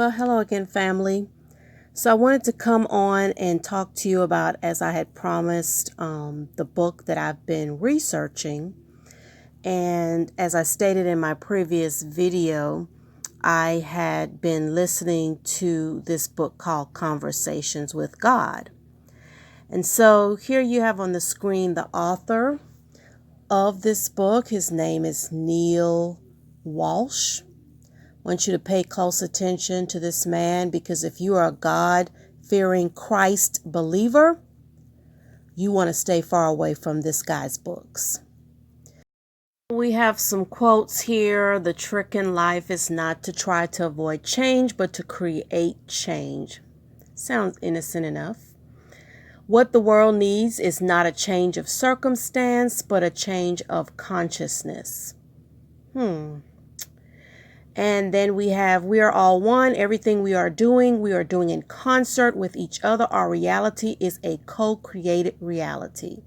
Well, hello again, family. So I wanted to come on and talk to you about, as I had promised, the book that I've been researching. And as I stated in my previous video, I had been listening to this book called Conversations with God. And so here you have on the screen the author of this book. His name is Neil Walsh. I want you to pay close attention to this man, because if you are a God-fearing Christ believer, you want to stay far away from this guy's books. We have some quotes here. The trick in life is not to try to avoid change, but to create change. Sounds innocent enough. What the world needs is not a change of circumstance, but a change of consciousness. And then we have, we are all one. Everything we are doing in concert with each other. Our reality is a co-created reality.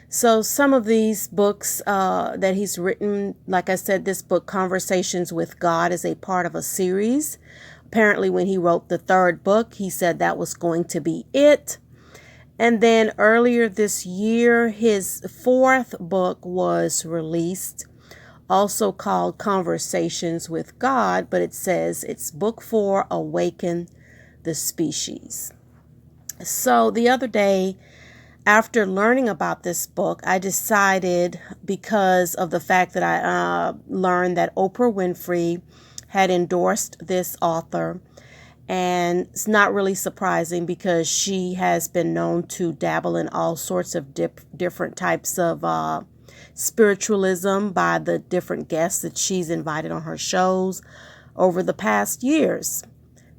So some of these books that he's written, like I said, this book, Conversations with God, is a part of a series. Apparently, when he wrote the third book, he said that was going to be it. And then earlier this year, his fourth book was released, also called Conversations with God, but it says it's book 4, Awaken the Species. So the other day, after learning about this book, I decided, because of the fact that I learned that Oprah Winfrey had endorsed this author, and it's not really surprising because she has been known to dabble in all sorts of different types of spiritualism by the different guests that she's invited on her shows over the past years.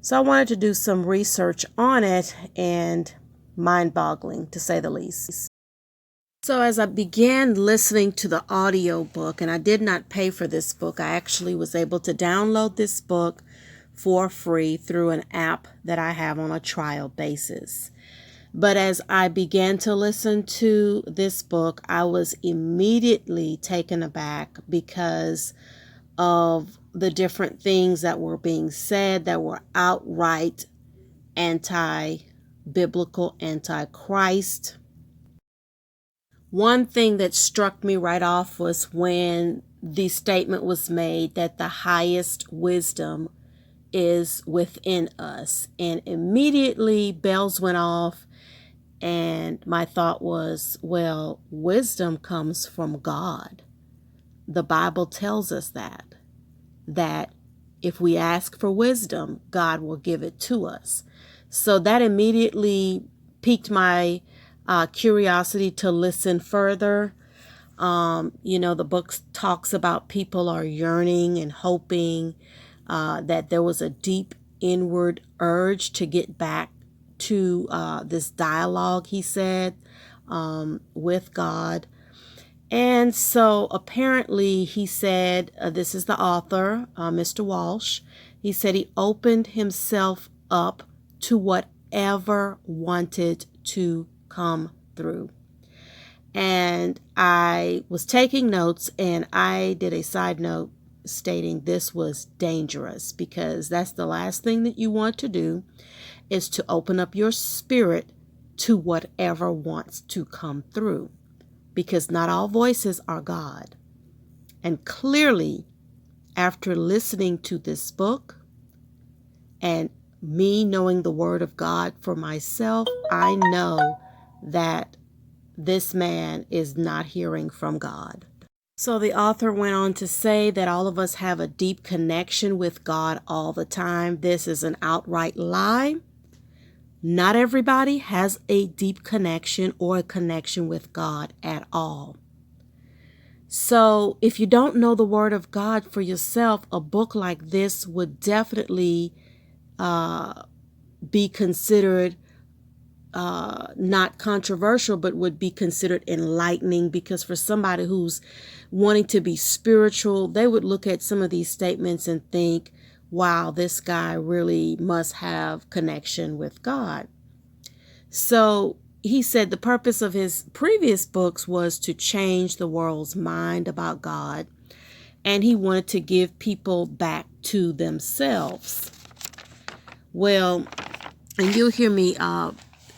So I wanted to do some research on it, and mind-boggling to say the least. So as I began listening to the audio book, and I did not pay for this book, I actually was able to download this book for free through an app that I have on a trial basis. But as I began to listen to this book, I was immediately taken aback because of the different things that were being said that were outright anti-biblical, anti-Christ. One thing that struck me right off was when the statement was made that the highest wisdom is within us. And immediately bells went off. And my thought was, well, wisdom comes from God. The Bible tells us that if we ask for wisdom, God will give it to us. So that immediately piqued my curiosity to listen further. The book talks about people are yearning and hoping that there was a deep inward urge to get back to this dialogue, he said, with God. And so apparently he said, this is the author, Mr. Walsh, he said he opened himself up to whatever wanted to come through. And I was taking notes, and I did a side note stating this was dangerous, because that's the last thing that you want to do, is to open up your spirit to whatever wants to come through, because not all voices are God. And clearly, after listening to this book and me knowing the Word of God for myself, I know that this man is not hearing from God. So the author went on to say that all of us have a deep connection with God all the time. This is an outright lie. Not everybody has a deep connection or a connection with God at all. So if you don't know the Word of God for yourself, a book like this would definitely be considered not controversial, but would be considered enlightening, because for somebody who's wanting to be spiritual, they would look at some of these statements and think, wow, this guy really must have connection with God. So he said the purpose of his previous books was to change the world's mind about God, and he wanted to give people back to themselves. Well, and you'll hear me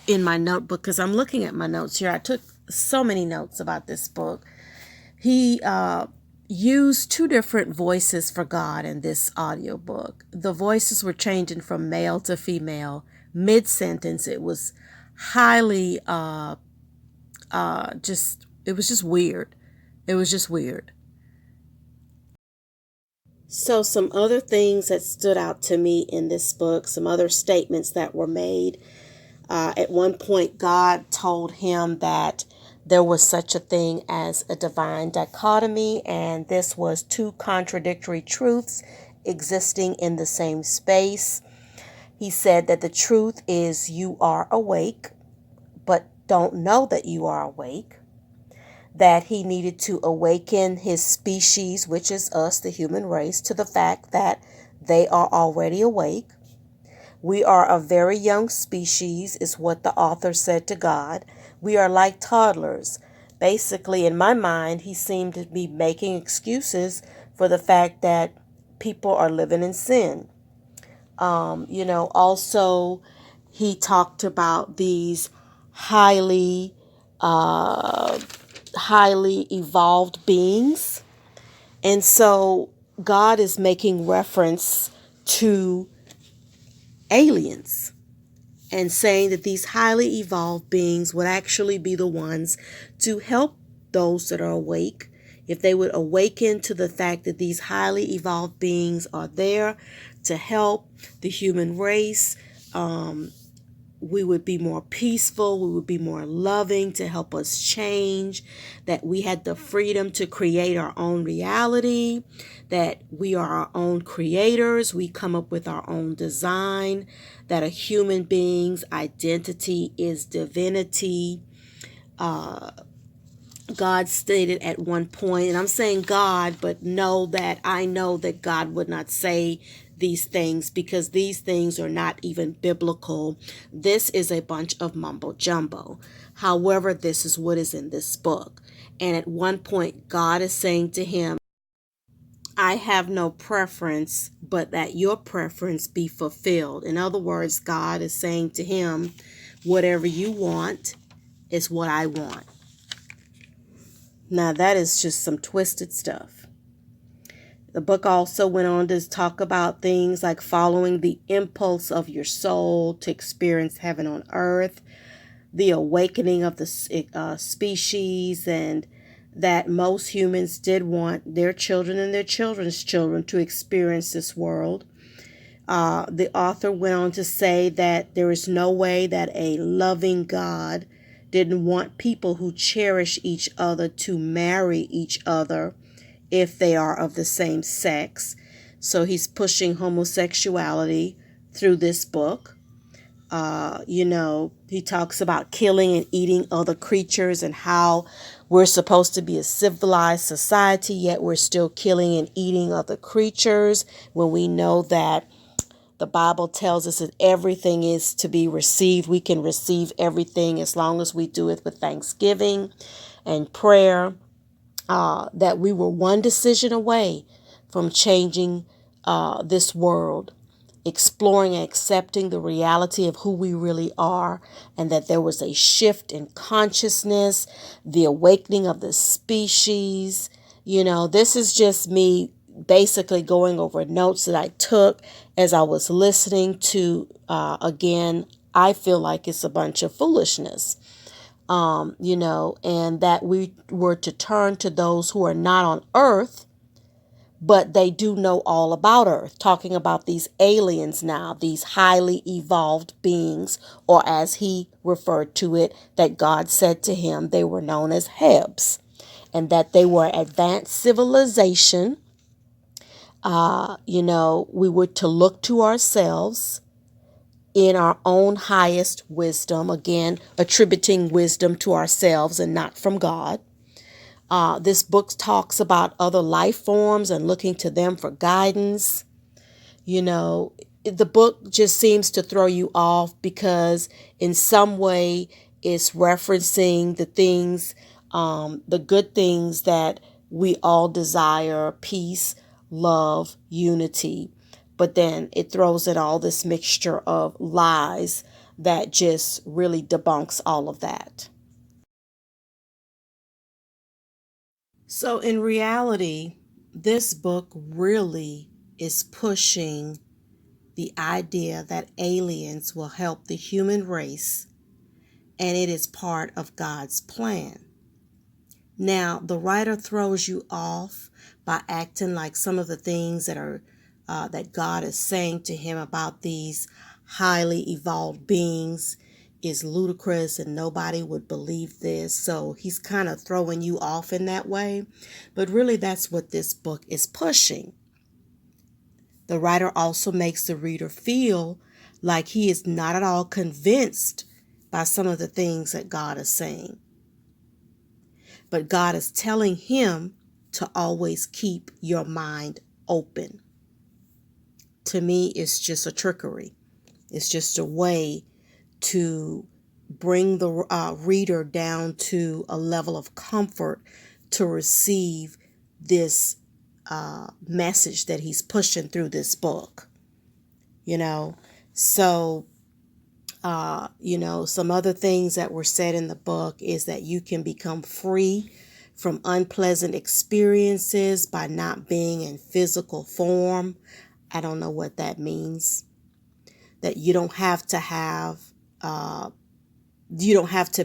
in my notebook because I'm looking at my notes here. I took so many notes about this book. He used two different voices for God in this audiobook. The voices were changing from male to female mid-sentence. It was highly it was just weird. It was just weird. So some other things that stood out to me in this book, some other statements that were made. At one point, God told him that there was such a thing as a divine dichotomy, and this was two contradictory truths existing in the same space. He said that the truth is you are awake, but don't know that you are awake. That he needed to awaken his species, which is us, the human race, to the fact that they are already awake. We are a very young species, is what the author said to God. We are like toddlers. Basically, in my mind, he seemed to be making excuses for the fact that people are living in sin. Also, he talked about these highly, uh, highly evolved beings. And so God is making reference to aliens and saying that these highly evolved beings would actually be the ones to help those that are awake. If they would awaken to the fact that these highly evolved beings are there to help the human race, we would be more peaceful, we would be more loving, to help us change, that we had the freedom to create our own reality, that we are our own creators, we come up with our own design, that a human being's identity is divinity. God stated at one point, and I'm saying God, but I know that God would not say these things because these things are not even biblical. This is a bunch of mumbo jumbo. However, this is what is in this book. And at one point, God is saying to him, I have no preference, but that your preference be fulfilled. In other words, God is saying to him, whatever you want is what I want. Now, that is just some twisted stuff. The book also went on to talk about things like following the impulse of your soul to experience heaven on earth, the awakening of the species, and that most humans did want their children and their children's children to experience this world. The author went on to say that there is no way that a loving God didn't want people who cherish each other to marry each other if they are of the same sex. So he's pushing homosexuality through this book. He talks about killing and eating other creatures and how we're supposed to be a civilized society, yet we're still killing and eating other creatures when we know that the Bible tells us that everything is to be received. We can receive everything as long as we do it with thanksgiving and prayer. That we were one decision away from changing this world, exploring and accepting the reality of who we really are, and that there was a shift in consciousness, the awakening of the species. This is just me basically going over notes that I took as I was listening to, again, I feel like it's a bunch of foolishness, and that we were to turn to those who are not on earth, but they do know all about earth, talking about these aliens now, these highly evolved beings, or as he referred to it, that God said to him, they were known as Hebs, and that they were advanced civilization. We were to look to ourselves in our own highest wisdom, again, attributing wisdom to ourselves and not from God. This book talks about other life forms and looking to them for guidance. The book just seems to throw you off because in some way it's referencing the things, the good things that we all desire: peace, love, unity. but then it throws in all this mixture of lies that just really debunks all of that. So in reality, this book really is pushing the idea that aliens will help the human race, and it is part of God's plan. Now, the writer throws you off by acting like some of the things that God is saying to him about these highly evolved beings is ludicrous and nobody would believe this. So he's kind of throwing you off in that way. But really, that's what this book is pushing. The writer also makes the reader feel like he is not at all convinced by some of the things that God is saying. But God is telling him to always keep your mind open. To me, it's just a trickery. It's just a way to bring the reader down to a level of comfort to receive this message that he's pushing through this book. So some other things that were said in the book is that you can become free from unpleasant experiences by not being in physical form. I don't know what that means. That you don't have to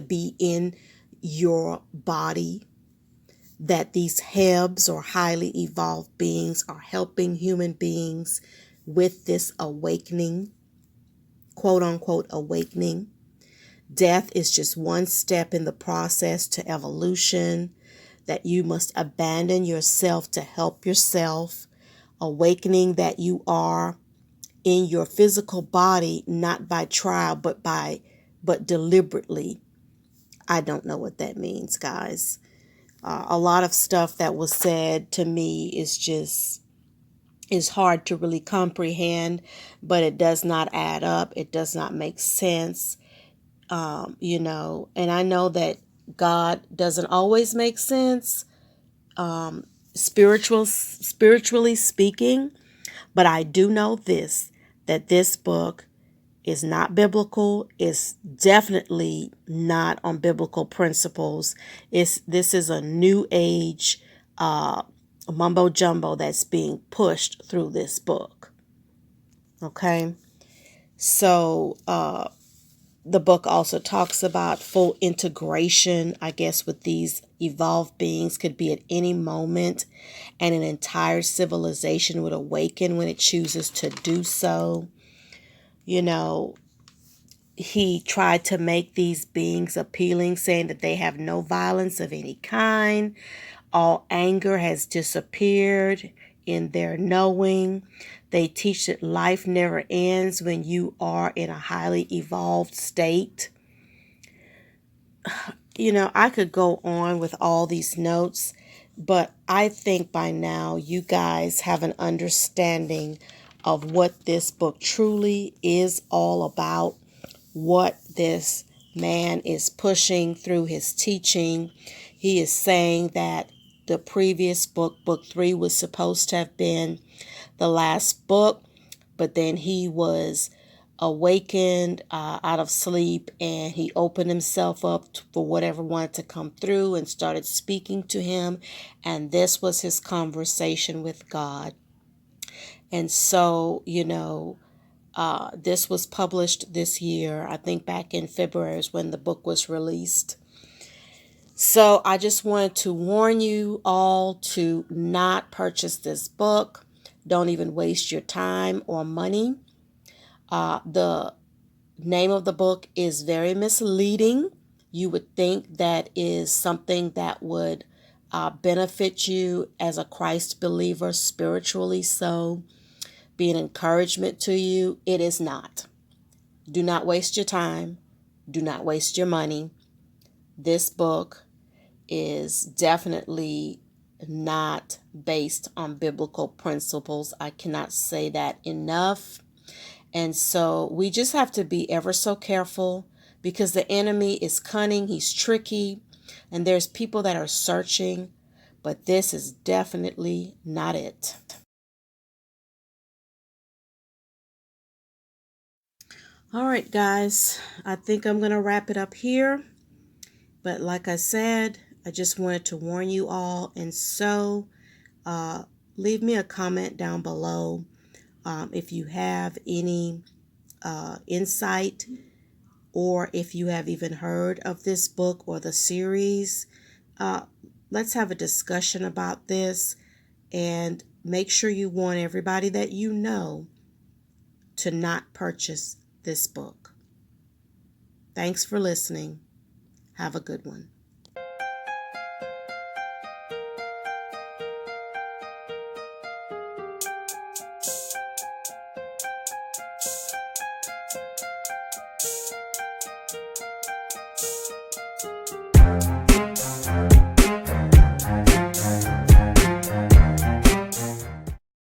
be in your body. That these Hebs or highly evolved beings are helping human beings with this awakening, quote unquote awakening. Death is just one step in the process to evolution, that you must abandon yourself to help yourself, awakening that you are in your physical body, not by trial, but deliberately. I don't know what that means, guys. A lot of stuff that was said to me is hard to really comprehend, but it does not add up. It does not make sense. And I know that God doesn't always make sense, spiritually speaking, but I do know that this book is not biblical. It's definitely not on biblical principles. This is a new age mumbo jumbo that's being pushed through this book. Okay, so the book also talks about full integration, I guess, with these evolved beings could be at any moment, and an entire civilization would awaken when it chooses to do so. He tried to make these beings appealing, saying that they have no violence of any kind. All anger has disappeared in their knowing. They teach that life never ends when you are in a highly evolved state. I could go on with all these notes, but I think by now you guys have an understanding of what this book truly is all about, what this man is pushing through his teaching. He is saying that the previous book, book 3, was supposed to have been the last book, but then he was awakened out of sleep, and he opened himself up for whatever wanted to come through and started speaking to him, and this was his conversation with God. And so this was published this year. I think back in February is when the book was released. So I just wanted to warn you all to not purchase this book. Don't even waste your time or money. The name of the book is very misleading. You would think that is something that would benefit you as a Christ believer spiritually, so be an encouragement to you. It is not. Do not waste your time. Do not waste your money. This book is definitely not based on biblical principles. I cannot say that enough. And so we just have to be ever so careful, because the enemy is cunning, he's tricky, and there's people that are searching, but this is definitely not it. All right, guys, I think I'm going to wrap it up here. But like I said, I just wanted to warn you all. And so leave me a comment down below if you have any insight, or if you have even heard of this book or the series. Let's have a discussion about this, and make sure you warn everybody that you know to not purchase this book. Thanks for listening. Have a good one.